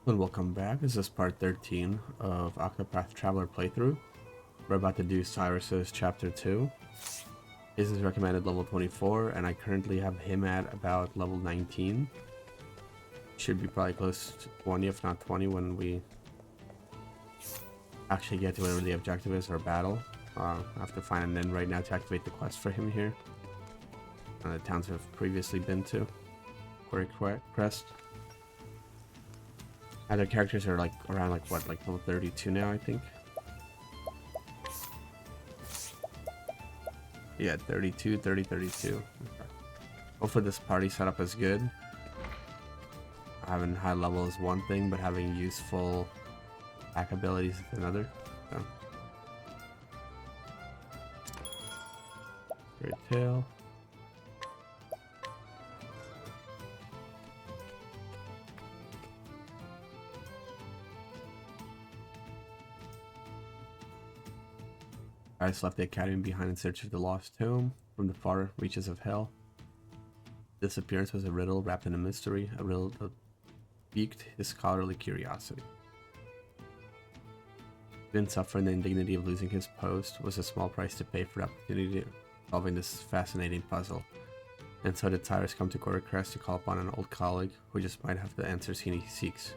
And welcome back. This is part 13 of Octopath Traveler playthrough. We're about to do Cyrus's chapter 2. His is recommended level 24, and I currently have him at about level 19. Should be probably close to 20, if not 20, when we actually get to whatever the objective is, or battle. I have to find an inn right now to activate the quest for him here. The towns we've previously been to. Quarry Crest. Other characters are like around like level 32 now, I think. Yeah, 32, 30, 32. Okay. Hopefully this party setup is good. Having high level is one thing, but having useful attack abilities is another. So. Great tail. Cyrus left the academy behind in search of the lost tome from the far reaches of hell. This appearance was a riddle wrapped in a mystery, a riddle that piqued his scholarly curiosity. Even suffering the indignity of losing his post was a small price to pay for the opportunity of solving this fascinating puzzle. And so did Cyrus come to Quarry Crest to call upon an old colleague who just might have the answers he seeks.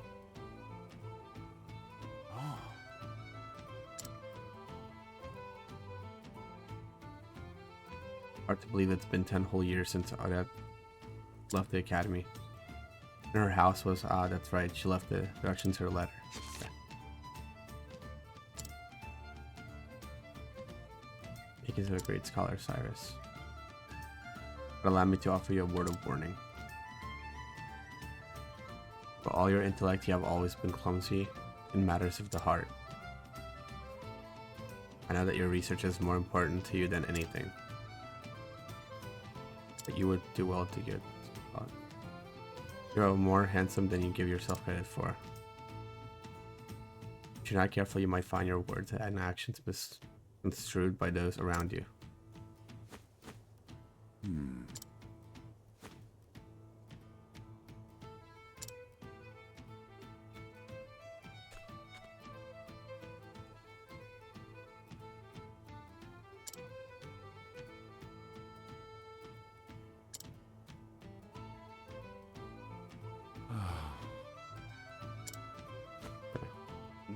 Hard to believe it's been 10 whole years since Odette left the academy. And her house was, that's right, she left the directions to her letter. Okay. He is a great scholar, Cyrus. But allow me to offer you a word of warning. For all your intellect, you have always been clumsy in matters of the heart. I know that your research is more important to you than anything. But you would do well to get taught. You're more handsome than you give yourself credit for. If you're not careful, you might find your words and actions misconstrued by those around you.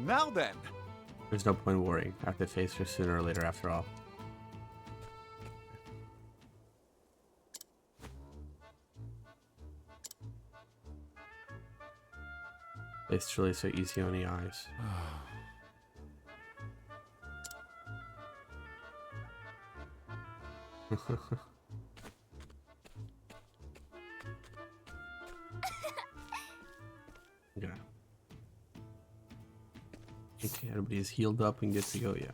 Now then! There's no point worrying. I have to face her sooner or later after all. It's truly so easy on the eyes. Yeah. Okay, everybody's healed up and good to go, yeah.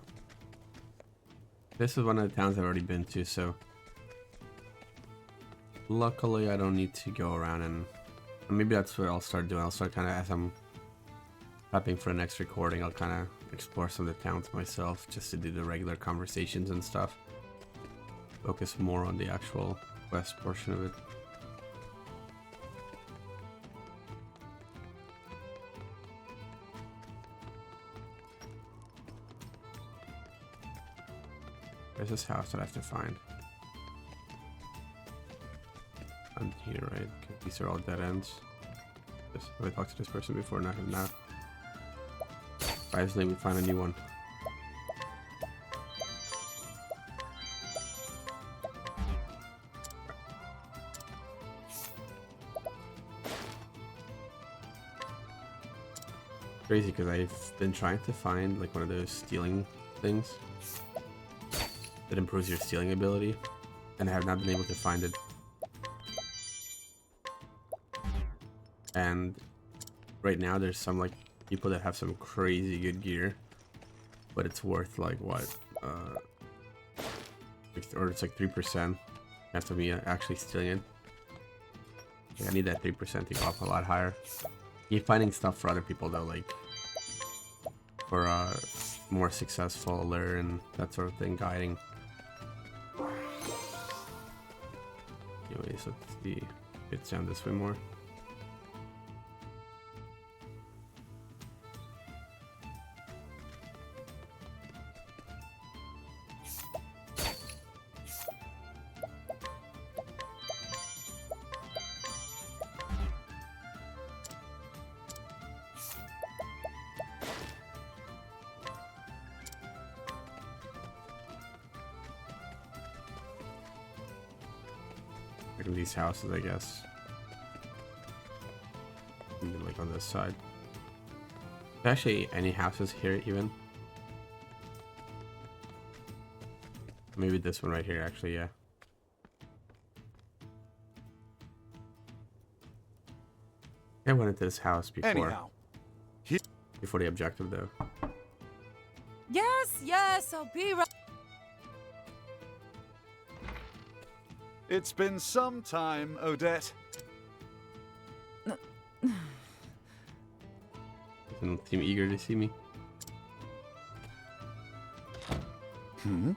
This is one of the towns I've already been to, so luckily I don't need to go around and maybe that's what I'll start doing. I'll start kind of, as I'm prepping for the next recording, I'll kind of explore some of the towns myself just to do the regular conversations and stuff. Focus more on the actual quest portion of it. There's this house that I have to find. I'm here, right? These are all dead ends. Have I talked to this person before? No, I have not. Surprisingly, we find a new one. Crazy, because I've been trying to find like one of those stealing things that improves your stealing ability, and I have not been able to find it. And right now there's some like people that have some crazy good gear, but it's worth like what, or it's like 3% after me actually stealing it. I need that 3% to go up a lot higher. Keep finding stuff for other people though, like for more successful lure and that sort of thing, guiding. Anyways, let's see. It's down this way more. Like these houses, I guess. Maybe like on this side. Actually, any houses here even? Maybe this one right here, actually, yeah. I went into this house before. Anyhow, Before the objective, though. Yes, I'll be right. it's been some time, Odette. Doesn't seem eager to see me. Hmm?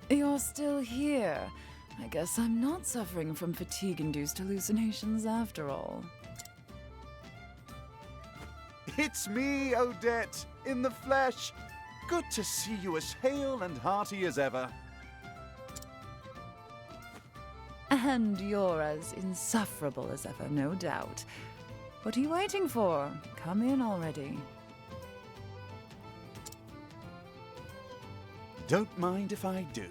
You're still here. I guess I'm not suffering from fatigue-induced hallucinations after all. It's me, Odette, in the flesh. Good to see you as hale and hearty as ever. And you're as insufferable as ever, no doubt. What are you waiting for? Come in already. Don't mind if I do.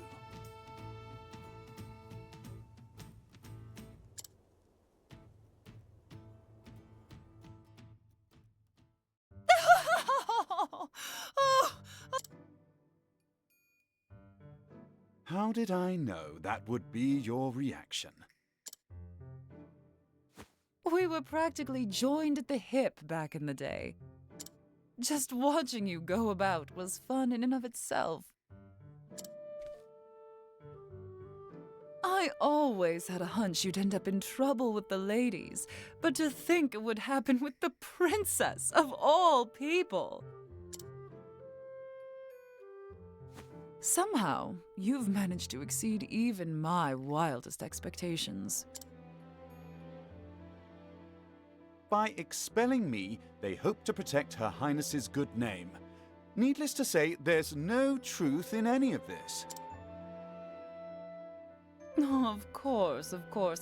How did I know that would be your reaction? We were practically joined at the hip back in the day. Just watching you go about was fun in and of itself. I always had a hunch you'd end up in trouble with the ladies, but to think it would happen with the princess of all people. Somehow, you've managed to exceed even my wildest expectations. By expelling me, they hope to protect Her Highness's good name. Needless to say, there's no truth in any of this. Oh, of course.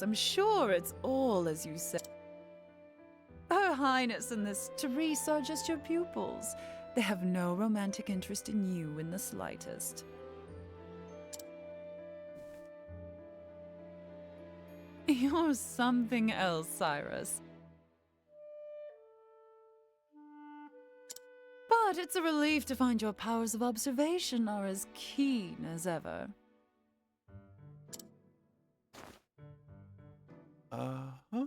I'm sure it's all as you say. Her Highness and this Teresa are just your pupils. They have no romantic interest in you in the slightest. You're something else, Cyrus. But it's a relief to find your powers of observation are as keen as ever. Uh-huh.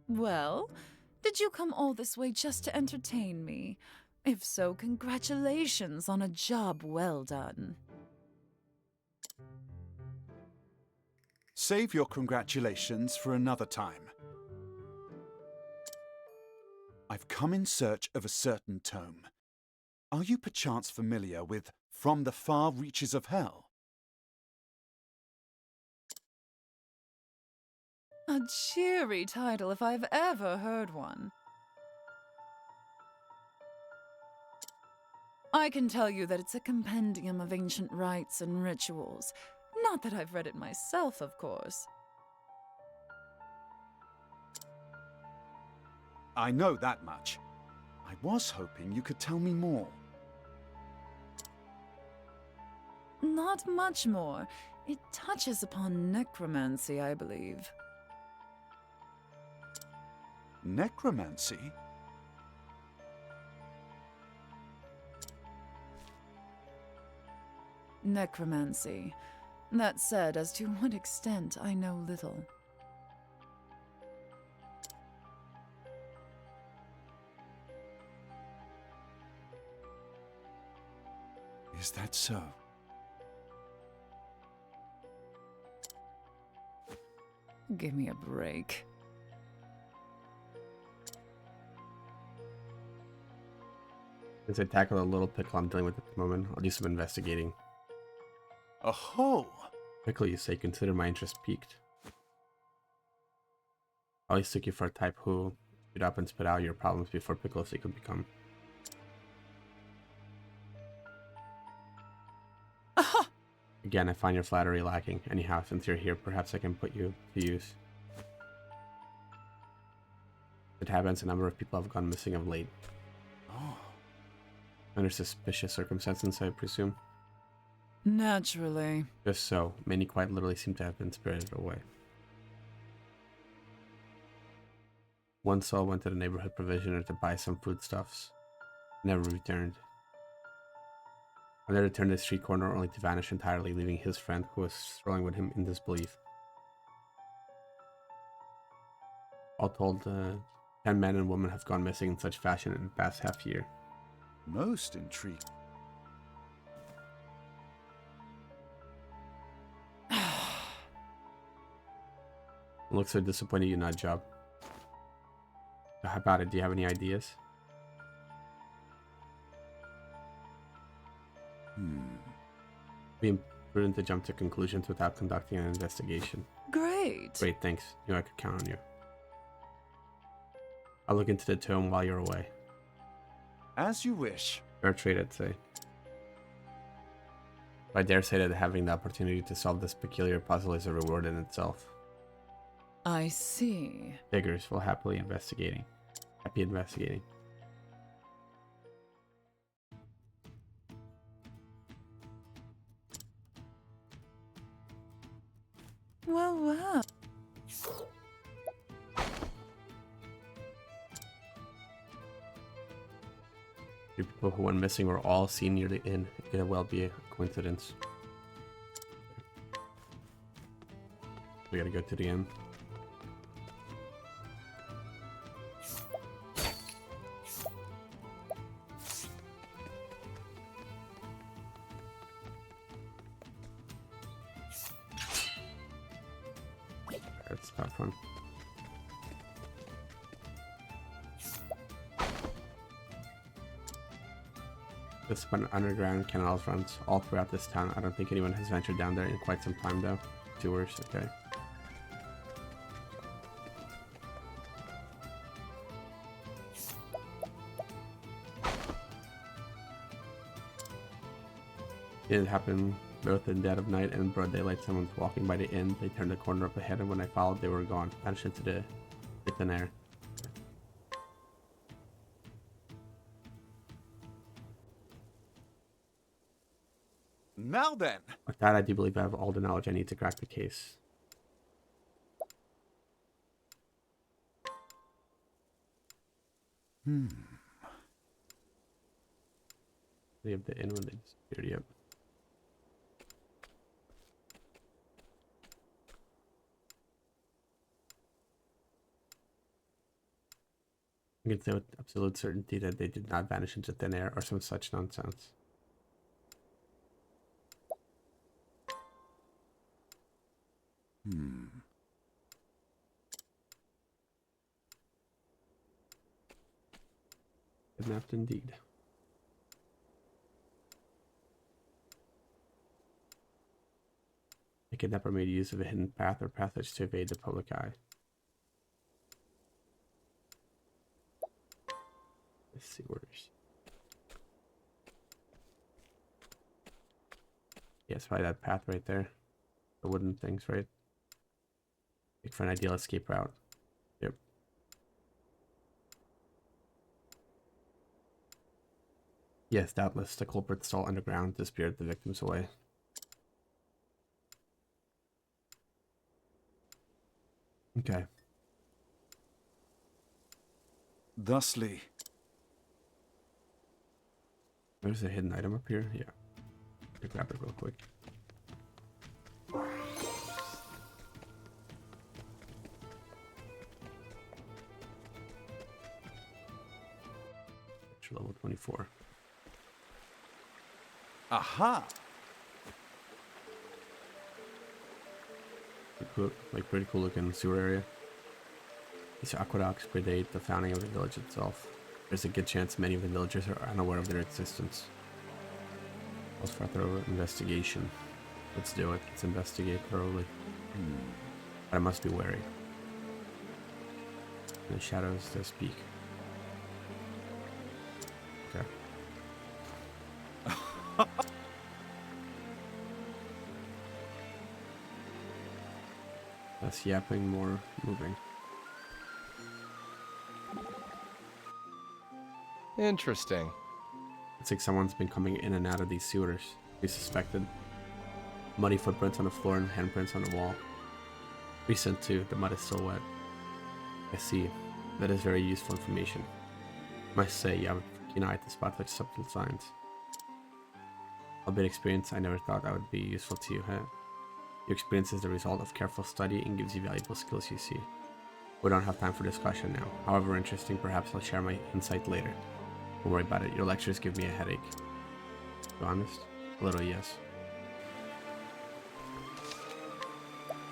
Well, did you come all this way just to entertain me? If so, congratulations on a job well done. Save your congratulations for another time. I've come in search of a certain tome. Are you perchance familiar with From the Far Reaches of Hell? A cheery title if I've ever heard one. I can tell you that it's a compendium of ancient rites and rituals. Not that I've read it myself, of course. I know that much. I was hoping you could tell me more. Not much more. It touches upon necromancy, I believe. Necromancy? Necromancy. That said, as to what extent, I know little. Is that so? Give me a break. Since I tackle a little pickle I'm dealing with at the moment, I'll do some investigating. Oh-ho! Pickle, you say, consider my interest piqued. I always took you for a type who spit up and spit out your problems before pickles they could become. Again, I find your flattery lacking. Anyhow, since you're here, perhaps I can put you to use. It happens a number of people have gone missing of late. Oh. Under suspicious circumstances, I presume. Naturally. Just so, many quite literally seem to have been spirited away. One soul went to the neighborhood provisioner to buy some foodstuffs. Never returned. Another returned to the street corner only to vanish entirely, leaving his friend, who was strolling with him, in disbelief. All told, 10 men and women have gone missing in such fashion in the past half year. Most intriguing. Looks so disappointed you not job. How about it? Do you have any ideas? Being prudent to jump to conclusions without conducting an investigation. Great. Great, thanks. Knew I could count on you. I'll look into the tome while you're away. As you wish. Fair trade, I'd say. I dare say that having the opportunity to solve this peculiar puzzle is a reward in itself. I see. Figures will happily investigating. Happy investigating. Well, well. The people who went missing were all seen near the inn. It could well be a coincidence. We gotta go to the inn. That's not fun. This one underground canals runs all throughout this town. I don't think anyone has ventured down there in quite some time though. Tours, okay. It happened both in dead of night and in broad daylight. Someone's walking by the inn. They turned the corner up ahead, and when I followed, they were gone, vanished into the thin air. Now then. With that, I do believe I have all the knowledge I need to crack the case. They have the inn when they disappeared, yep. I can say with absolute certainty that they did not vanish into thin air or some such nonsense. Kidnapped indeed. The kidnapper made use of a hidden path or passage to evade the public eye. Let's see orders. Yes, probably that path right there. The wooden things, right? Make for an ideal escape route. Yep. Yes, doubtless. The culprit stole underground to spirit the victims away. Okay. Thusly. There's a hidden item up here. Yeah. I'll grab it real quick. Level 24. Aha! Pretty cool looking sewer area. These aqueducts predate the founding of the village itself. There's a good chance many of the villagers are unaware of their existence. Calls for a thorough investigation. Let's do it. Let's investigate thoroughly. But I must be wary. In the shadows they speak. Okay. Less yapping, more moving. Interesting. It's like someone's been coming in and out of these sewers. We suspected. Muddy footprints on the floor and handprints on the wall. Recent too, the mud is still wet. I see. That is very useful information. I must say, you have a keen eye to spot such subtle signs. Albeit experience, I never thought that would be useful to you, huh? Your experience is the result of careful study and gives you valuable skills, you see. We don't have time for discussion now. However interesting, perhaps I'll share my insight later. Don't worry about it. Your lectures give me a headache. To be honest, a little yes.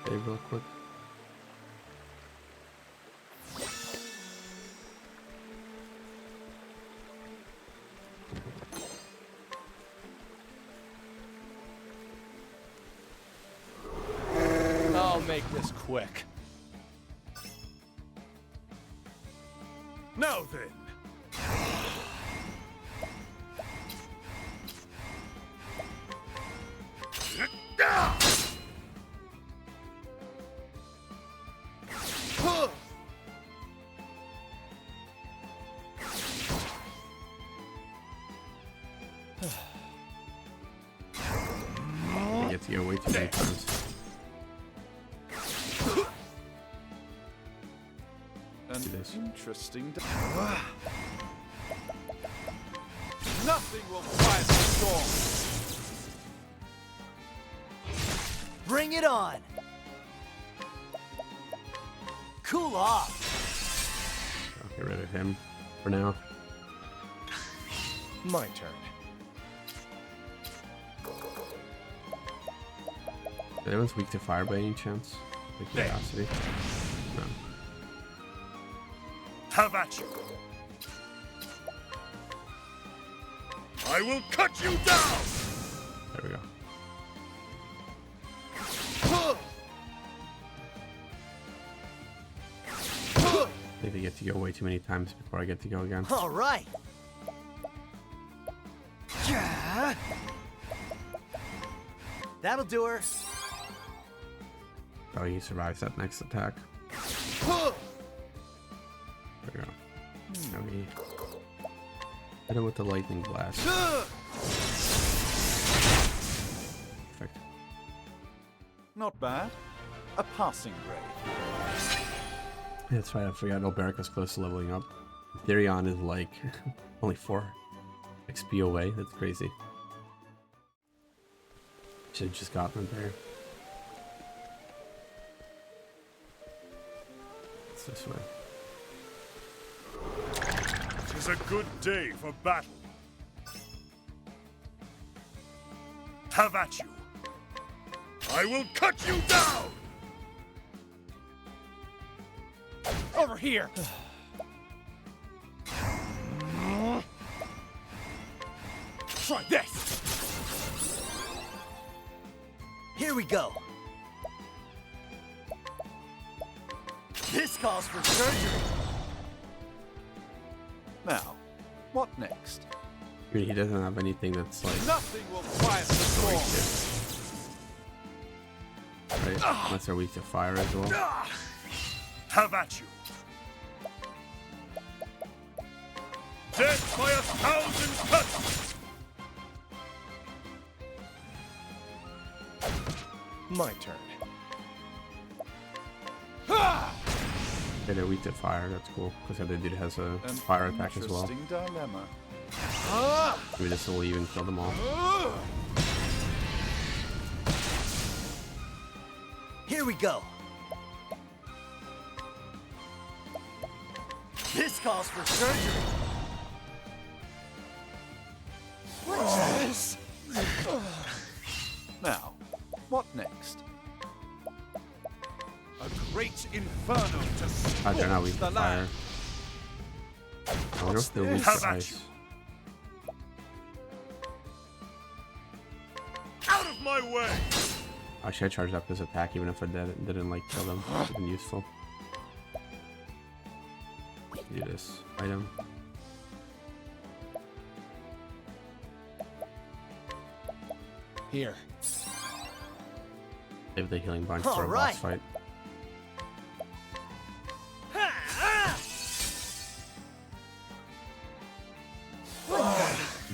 Save real quick. I'll make this quick. Now then. I get to go way too many times. An do this. interesting. Nothing will quiet the storm. Bring it on! Cool off! I'll get rid of him for now. My turn. Anyone's weak to fire by any chance? Like curiosity? No. Have at you. I will cut you down. There we go. I think they get to go way too many times before I get to go again. All right. Yeah. That'll do her. Oh, he survives that next attack. There we go. Now we hit him with the lightning blast. Perfect. Not bad. A passing grade. That's right, I forgot Alberic was close to leveling up. Therion is like only 4 XP away. That's crazy. Should've just gotten it there. It's this way. Tis a good day for battle. Have at you. I will cut you down. Over here! Try this. Here we go. This calls for surgery. Now, what next? I mean, he doesn't have anything that's like Nothing will quiet the storm. right, unless they're weak to fire as well. Have at you. Death by 1,000 cuts. My turn. Yeah, they're weak to fire. That's cool because the other dude has a An fire attack as well. interesting dilemma. Maybe this will even kill them all. Here we go. This calls for surgery. This. Now, what next? A great inferno to I don't know, weak scorch to the fire. land. I wonder if they're weak Have to at ice. you. Out of my way! Actually, I charged up his attack even if it didn't like kill them. It's been useful. Do this item. Here. Save the healing bunch All for a right. boss fight.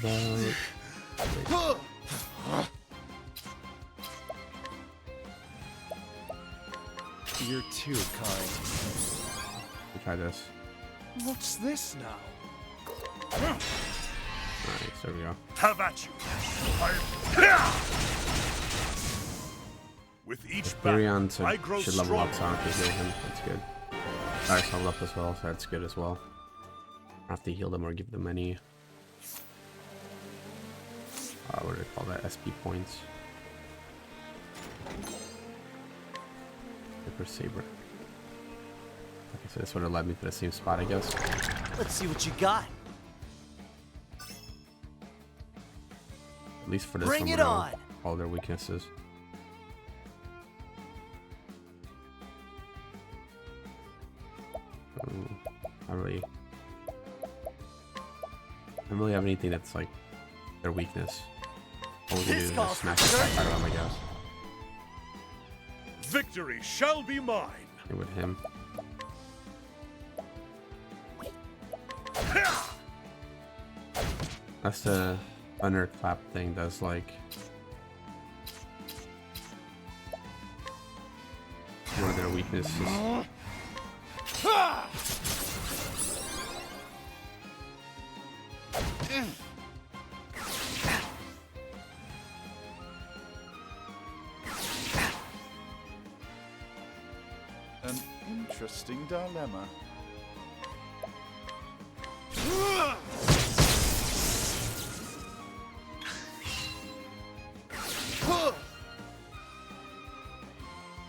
about? You're too kind. We'll try this. What's this now? Alright, there we go. Have at you. With each Furion battle, I grow should level up stronger. Sonic to heal him. That's good. Cyrus leveled up as well, so that's good as well. I have to heal them or give them any. What do they call that? SP points. Super Saber. Okay, so this would have led me to the same spot, I guess. Let's see what you got. At least for this Bring one, it we'll know on. all their weaknesses. I don't really have anything that's like their weakness. All we can do is just smash the crap out of them, I guess. Victory shall be mine. And with him. That's the thunder clap thing does like one of their weaknesses. An interesting dilemma.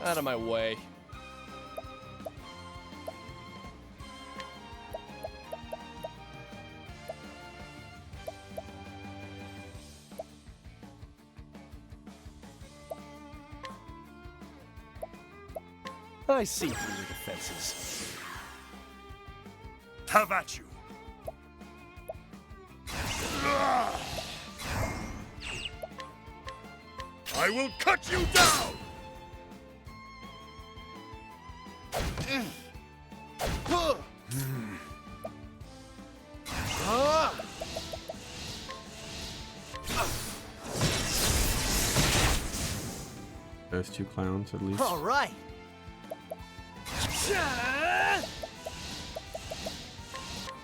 Out of my way. I see through your defenses. Have at you. I will cut you down. Those two clowns at least. All right.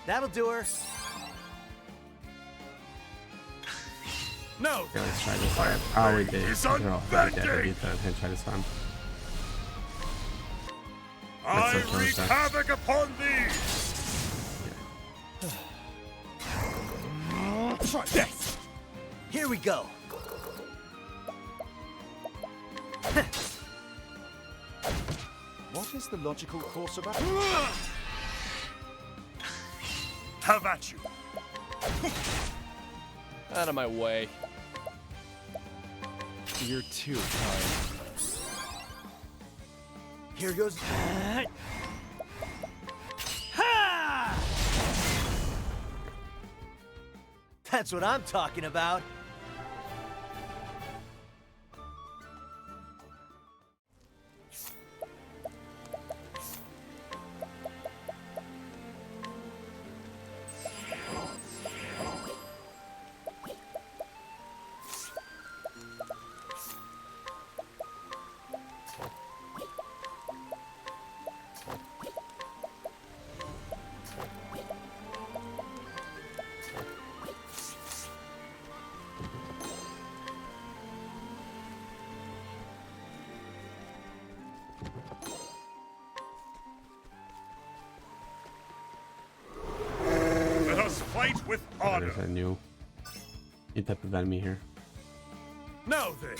That'll do her. No. Yeah, let's try this time. Oh, we did. It's They're all already dead. unbending. Beat that and try this time. I That's okay, wreak that's- havoc upon thee. Try this. Here we go. What is the logical course of action? Have at you. Out of my way. You're too kind. Here goes. That's what I'm talking about. Let us fight with honor. There's a new type of enemy here. Now then.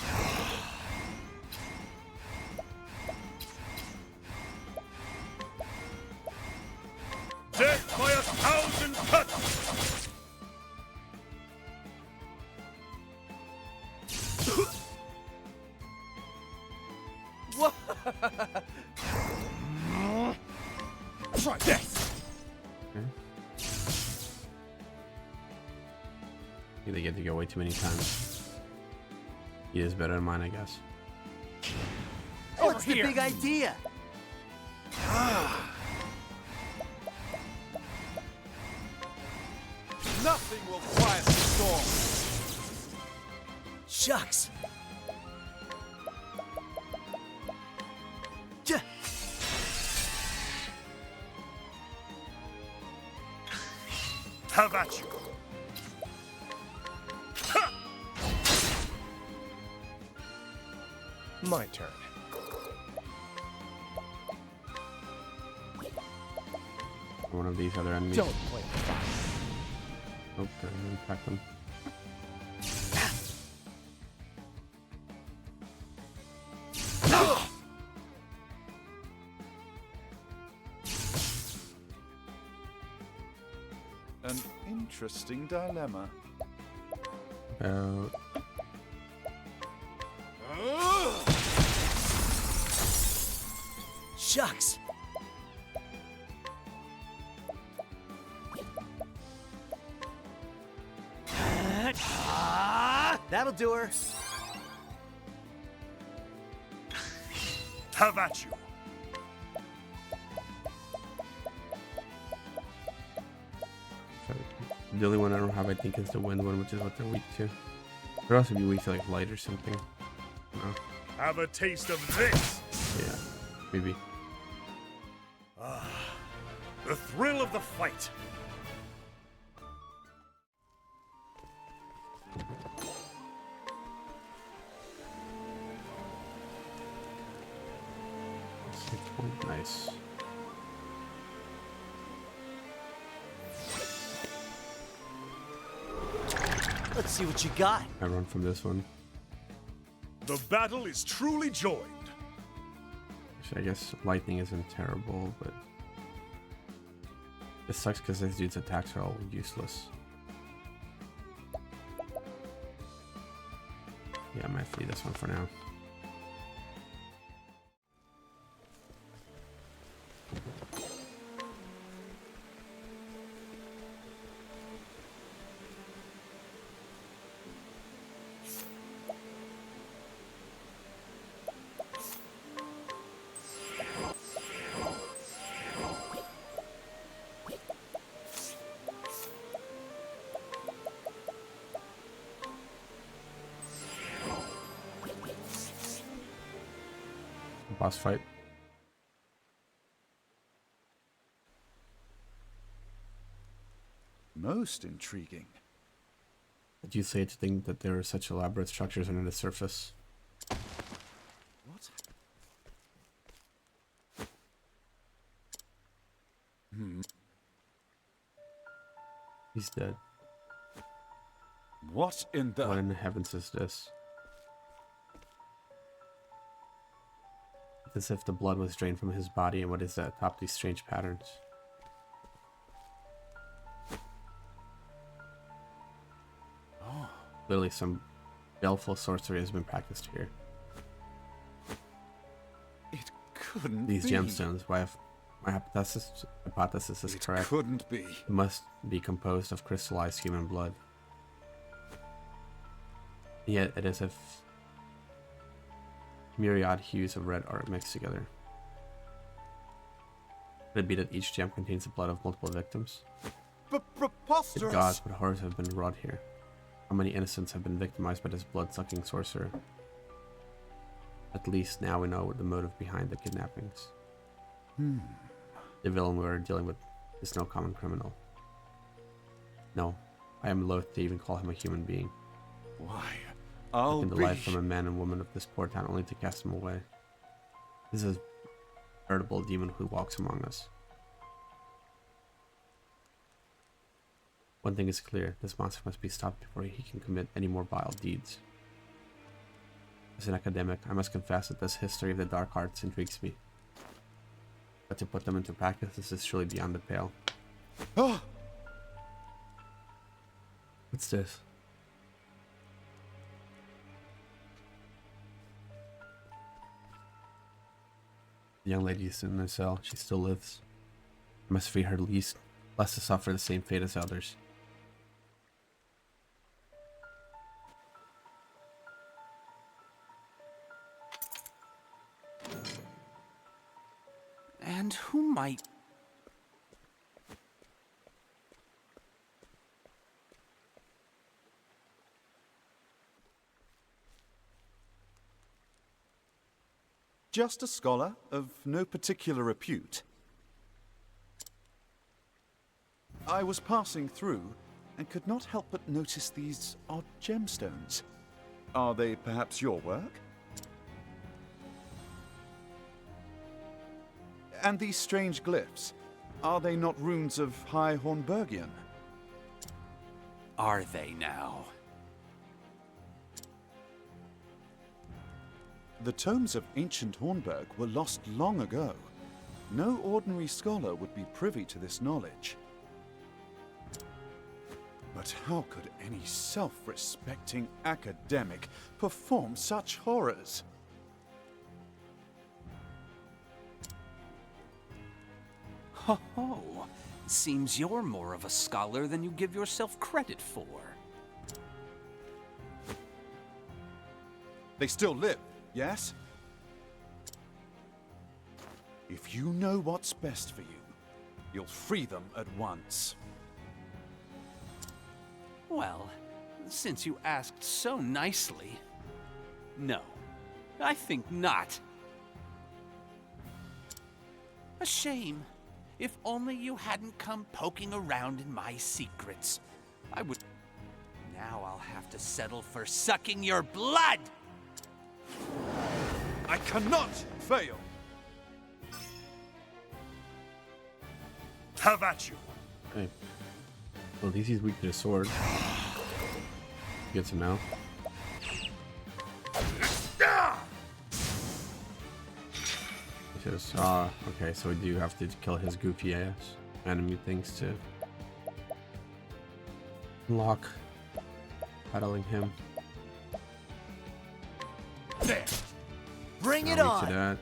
Death by 1,000 cuts. Try this. They get to go way too many times. He is better than mine, I guess. What's the big idea? Nothing will quiet the storm. Shucks. Have at you. My turn. One of these other enemies. Don't play with fire. Oh, they're gonna attack them. An interesting dilemma. About Shucks. That'll do her. Have at you. the only one I don't have, I think, is the wind one, which is what they're weak to. They'd also be weak to like light or something. No. Have a taste of this. Yeah, maybe. The thrill of the fight. Nice. Let's see what you got. I run from this one. The battle is truly joined. Actually, I guess lightning isn't terrible, but it sucks because this dude's attacks are all useless. Yeah, I might flee this one for now. Boss fight. Most intriguing. Did you say to think that there are such elaborate structures under the surface? What? He's dead. What in the... What in the heavens is this? It's as if the blood was drained from his body, and what is that atop these strange patterns? Oh, Literally some baleful sorcery has been practiced here. it couldn't These be. gemstones, why if my hypothesis is It correct, couldn't be. must be composed of crystallized human blood. Yet it is as if myriad hues of red are mixed together. Could it be that each gem contains the blood of multiple victims? Good Preposterous! God, what horrors have been wrought here. How many innocents have been victimized by this blood-sucking sorcerer? At least now we know the motive behind the kidnappings. The villain we are dealing with is no common criminal. No, I am loath to even call him a human being. Why, I'll Taking the be... life from a man and woman of this poor town only to cast him away. This is a veritable demon who walks among us. One thing is clear, this monster must be stopped before he can commit any more vile deeds. As an academic, I must confess that this history of the dark arts intrigues me. But to put them into practice, this is surely beyond the pale. Oh, What's this? The young lady is in her cell. She still lives. I must free her lest to suffer the same fate as others. And who might... Just a scholar of no particular repute. I was passing through and could not help but notice these odd gemstones. Are they perhaps your work? And these strange glyphs, are they not runes of High Hornburgian? Are they now? The tomes of ancient Hornburg were lost long ago. No ordinary scholar would be privy to this knowledge. But how could any self-respecting academic perform such horrors? Ho ho! Seems you're more of a scholar than you give yourself credit for. They still live, yes? If you know what's best for you, you'll free them at once. Well, since you asked so nicely, no, I think not. A shame. If only you hadn't come poking around in my secrets, I would... Now I'll have to settle for sucking your blood! I cannot fail! Have at you. Okay. Well, at least he's weak to the sword. Good to know. Just, okay, so we do have to kill his goofy ass enemy things to unlock battling him. There. Bring it Not weak on. to that.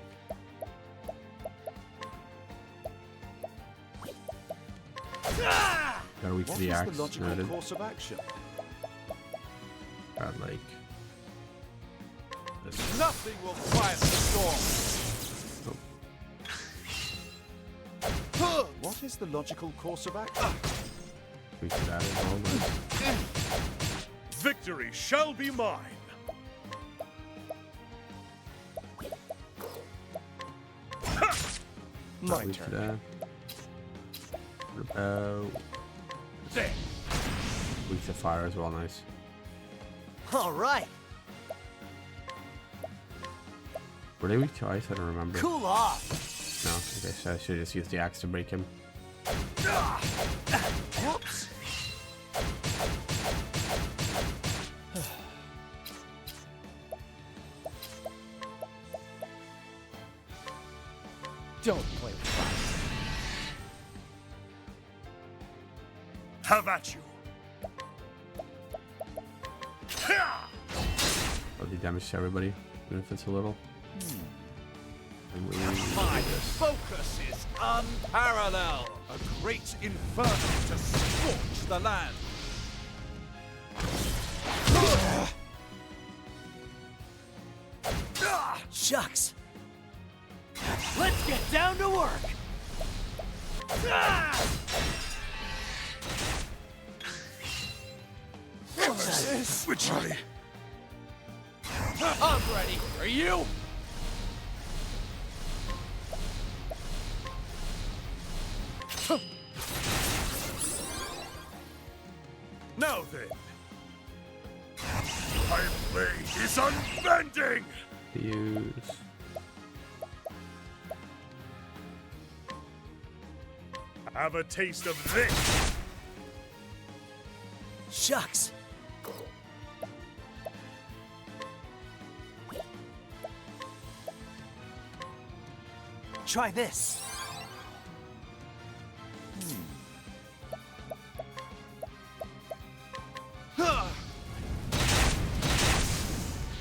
Got weak to What the was axe. the logical Noted. course of action? Got like this. Nothing will quiet the storm! What is the logical course of action? Weak to that as well. But Victory shall be mine. My weak to turn. that. What about There. weak to fire as well? Nice. All right. Were they weak to ice? I don't remember. Cool off. No, okay, so I should just use the axe to break him. Whoops. Don't play with fire. Have at you. I'll do damage to everybody, even if it's a little. And we My focus is unparalleled! A great inferno to scorch the land! Shucks. Let's get down to work. Which I... I'm ready. Are you? Now then. My blade is unbending! use. Have a taste of this! Shucks. Try this.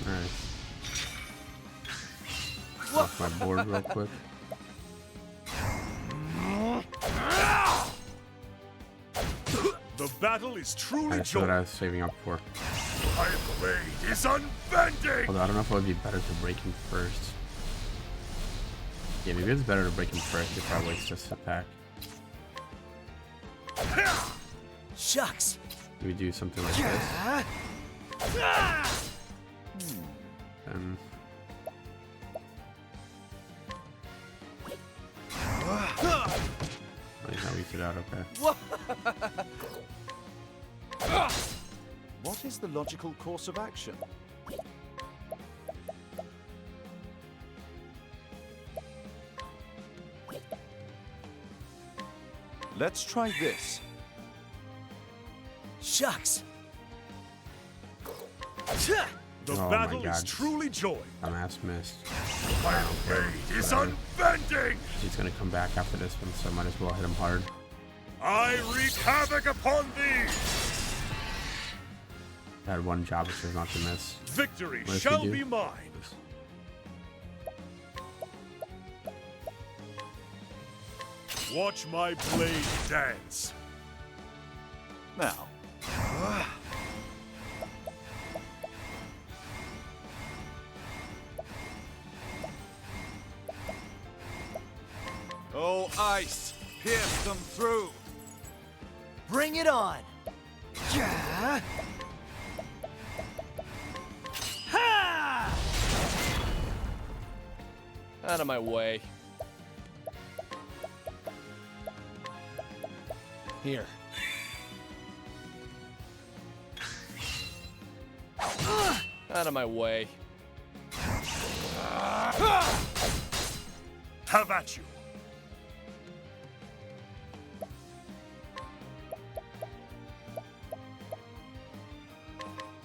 Alright. Off my board real quick. The battle is truly That's what I joined. was saving up for. My blade is unbending! Although I don't know if it would be better to break him first. Yeah, maybe it's better to break him first if I waste this attack. Shucks. We do something like this. And takes it out, okay. What is the logical course of action? Let's try this. Shucks. The Oh my battle is God. truly joined. Dumbass missed. My blade is unbending. He's gonna come back after this one, so I might as well hit him hard. I wreak havoc upon thee. I had one job, which was not to miss. Victory What if shall you do? be mine. Watch my blade dance. Now, oh, ice, pierce them through. Bring it on. Yeah. Ha! Out of my way. Here. Out of my way. Have at you.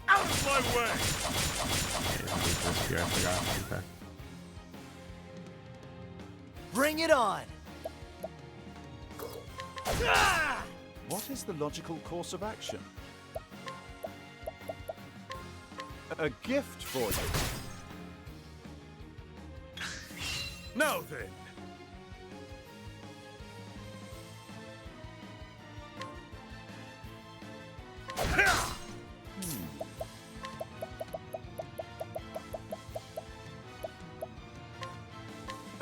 Out of my way. Here, I forgot. Okay. Bring it on. Ah! What is the logical course of action? A gift for you. Now then.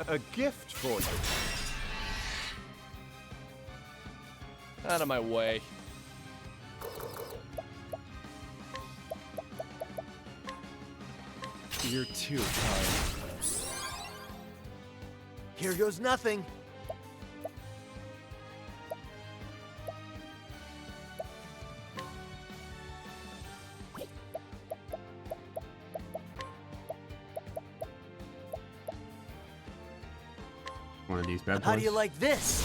A gift for you. Out of my way. You're too kind. Here goes nothing. One of these bad boys. How do you like this?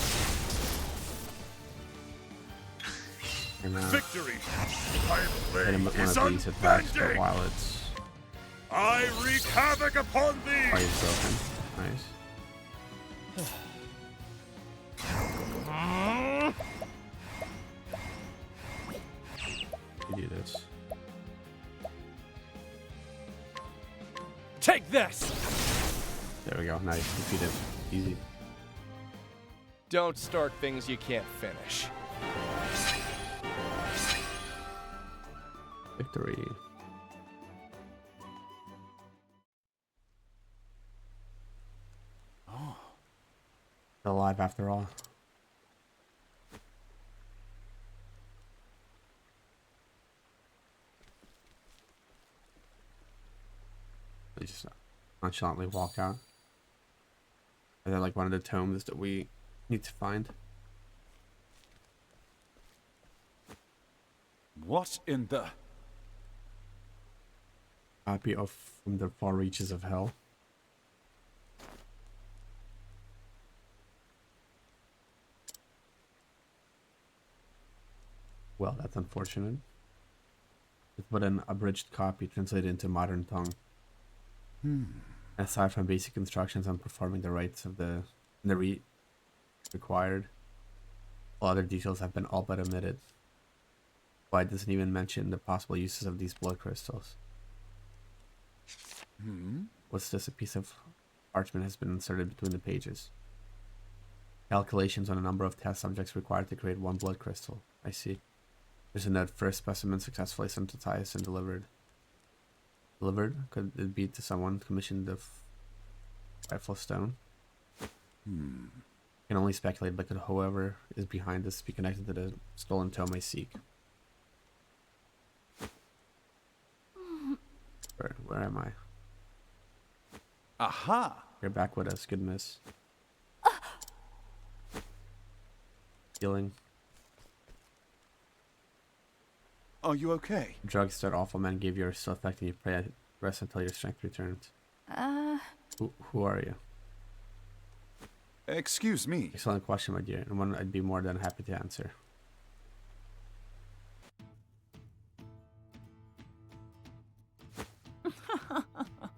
And, Victory. My hit him blade with one is of these attacks, but unbending. while it's I wreak havoc upon thee. while he's broken. Nice. You do this. Take this! There we go. Nice. Defeated. Easy. Don't start things you can't finish. Victory. Oh. Alive after all. They just nonchalantly walk out. Are they like one of the tomes that we need to find? What in the... Copy of From the Far Reaches of Hell. Well, that's unfortunate. But an abridged copy translated into modern tongue. Aside from basic instructions on performing the rites of the required, all other details have been all but omitted. Why it doesn't even mention the possible uses of these blood crystals. What's this? A piece of parchment has been inserted between the pages. Calculations on a number of test subjects required to create one blood crystal. I see. There's a note: first specimen successfully synthesized and delivered. Delivered? Could it be to someone commissioned the rifle stone? Can only speculate, but could whoever is behind this be connected to the stolen tome I seek? Where am I? Aha! You're back with us. Good miss. Healing. Are you okay? Drugs that awful man gave you are still affecting you. Pray rest until your strength returns. Who are you? Excuse me. Excellent question, my dear, and one I'd be more than happy to answer.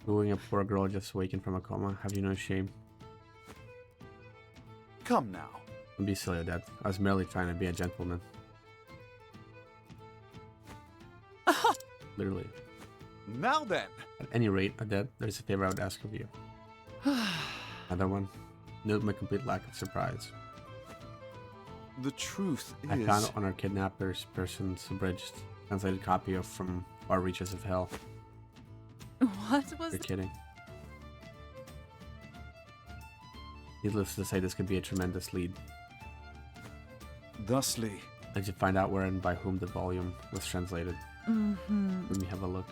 Wooing a poor girl just waking from a coma. Have you no shame? Come now. Don't be silly, Dad. I was merely trying to be a gentleman. Literally. Now then. At any rate, Adette, there's a favor I would ask of you. Another one. Note my complete lack of surprise. The truth is... I found on our kidnapper's person's abridged, translated copy of From Far Reaches of Hell. What was You're kidding. Needless to say, this could be a tremendous lead. Thusly. I should find out where and by whom the volume was translated. Let me have a look.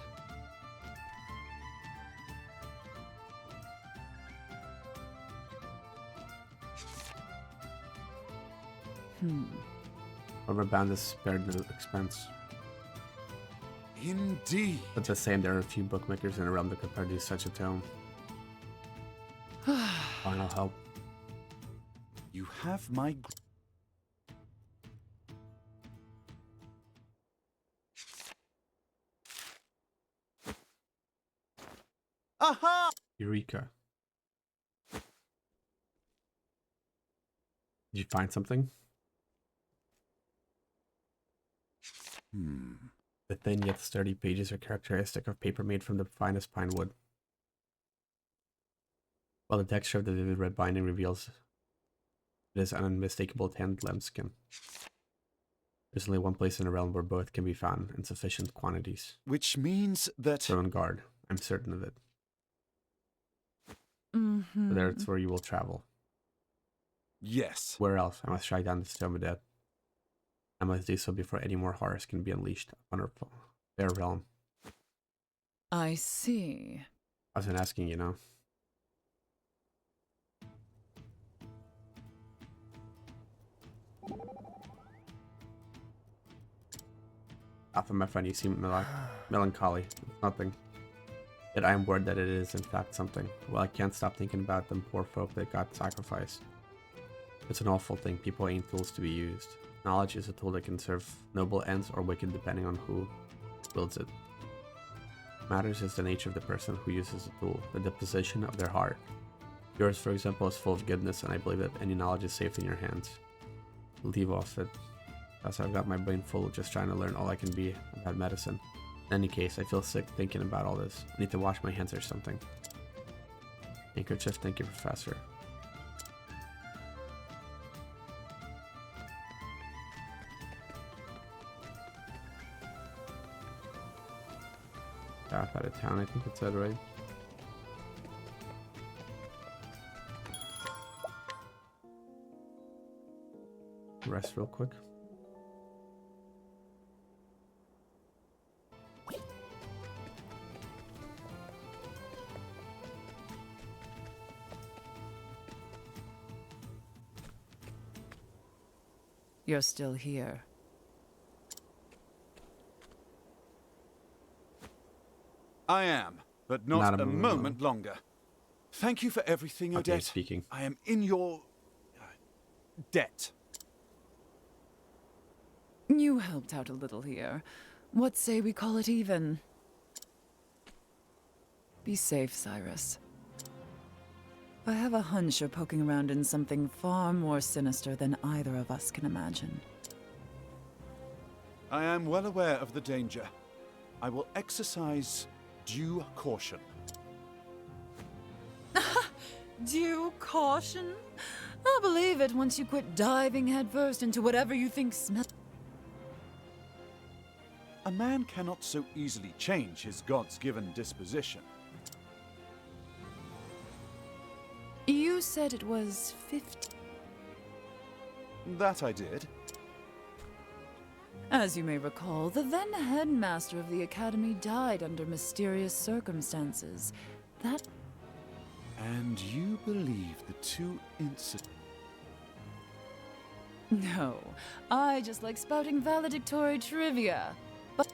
Whoever bound this spared no expense. Indeed. But the same, there are a few bookmakers in the realm that could produce such a tome. Final help. You have my... Aha! Eureka. Did you find something? The thin yet sturdy pages are characteristic of paper made from the finest pine wood, while the texture of the vivid red binding reveals it is an unmistakable tanned lambskin. There's only one place in the realm where both can be found in sufficient quantities. Which means that... So on guard, I'm certain of it. There it's where you will travel. Yes. Where else? I must track down the stone of death. I must do so before any more horrors can be unleashed on our fair realm. I see. I wasn't asking, you know. Alpha, my friend, you seem melancholy. It's nothing. Yet I am worried that it is in fact something. Well, I can't stop thinking about them poor folk that got sacrificed. It's an awful thing. People ain't tools to be used. Knowledge is a tool that can serve noble ends or wicked depending on who wields it. What matters is the nature of the person who uses the tool, the disposition of their heart. Yours, for example, is full of goodness, and I believe that any knowledge is safe in your hands. Leave off it. Thus, I've got my brain full just trying to learn all I can be about medicine. In any case, I feel sick thinking about all this. I need to wash my hands or something. Handkerchief, thank you, Professor. Out of town, I think it said, right? Rest real quick. You're still here. I am, but not a moment longer. Thank you for everything, Okay, Odette. speaking. I am in your... debt. You helped out a little here. What say we call it even? Be safe, Cyrus. I have a hunch you're poking around in something far more sinister than either of us can imagine. I am well aware of the danger. I will exercise due caution. Due caution? I'll believe it once you quit diving headfirst into whatever you think smells. A man cannot so easily change his God's-given disposition. You said it was 50. That I did. As you may recall, the then headmaster of the academy died under mysterious circumstances. That... And you believe the two incidents... No, I just like spouting valedictory trivia. But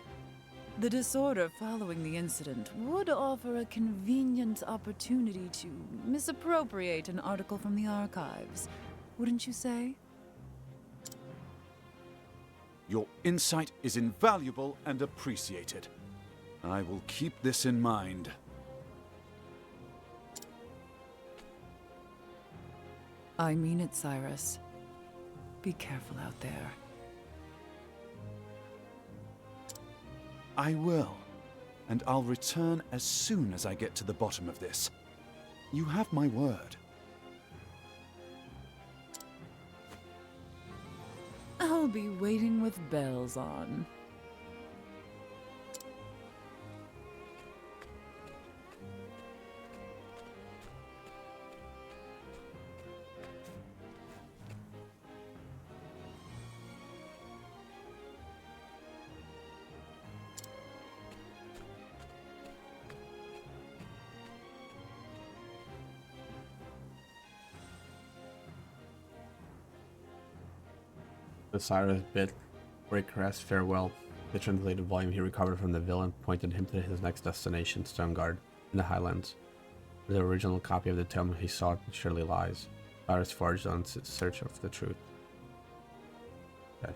the disorder following the incident would offer a convenient opportunity to misappropriate an article from the archives. Wouldn't you say? Your insight is invaluable and appreciated. I will keep this in mind. I mean it, Cyrus. Be careful out there. I will. And I'll return as soon as I get to the bottom of this. You have my word. I'll be waiting with bells on. The Cyrus bid Breakcrest farewell. The translated volume he recovered from the villain pointed him to his next destination, Stoneguard, in the Highlands, where the original copy of the tome he sought surely lies. Cyrus forged on search of the truth. Okay.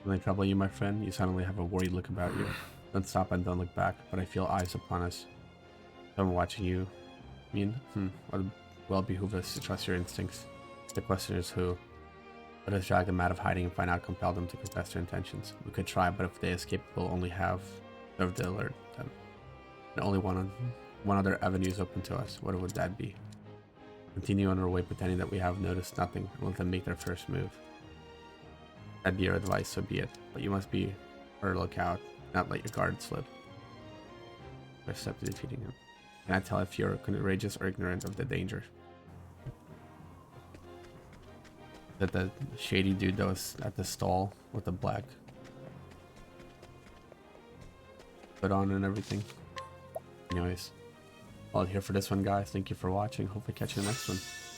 When I trouble you, my friend, you suddenly have a worried look about you. Don't stop and don't look back, but I feel eyes upon us. I'm watching you. What well behoove us to trust your instincts. The question is who. Let us drag them out of hiding and find out, compel them to confess their intentions. We could try, but if they escape, we'll only have served to alert them. And only one other avenue is open to us. What would that be? Continue on our way pretending that we have noticed nothing, and let them make their first move. That'd be your advice, so be it. But you must be on our lookout, not let your guard slip. First step to defeating him. Can I tell if you're courageous or ignorant of the danger? That the shady dude that was at the stall with the black hood on and everything. Anyways, all here for this one, guys. Thank you for watching. Hope I catch you in the next one.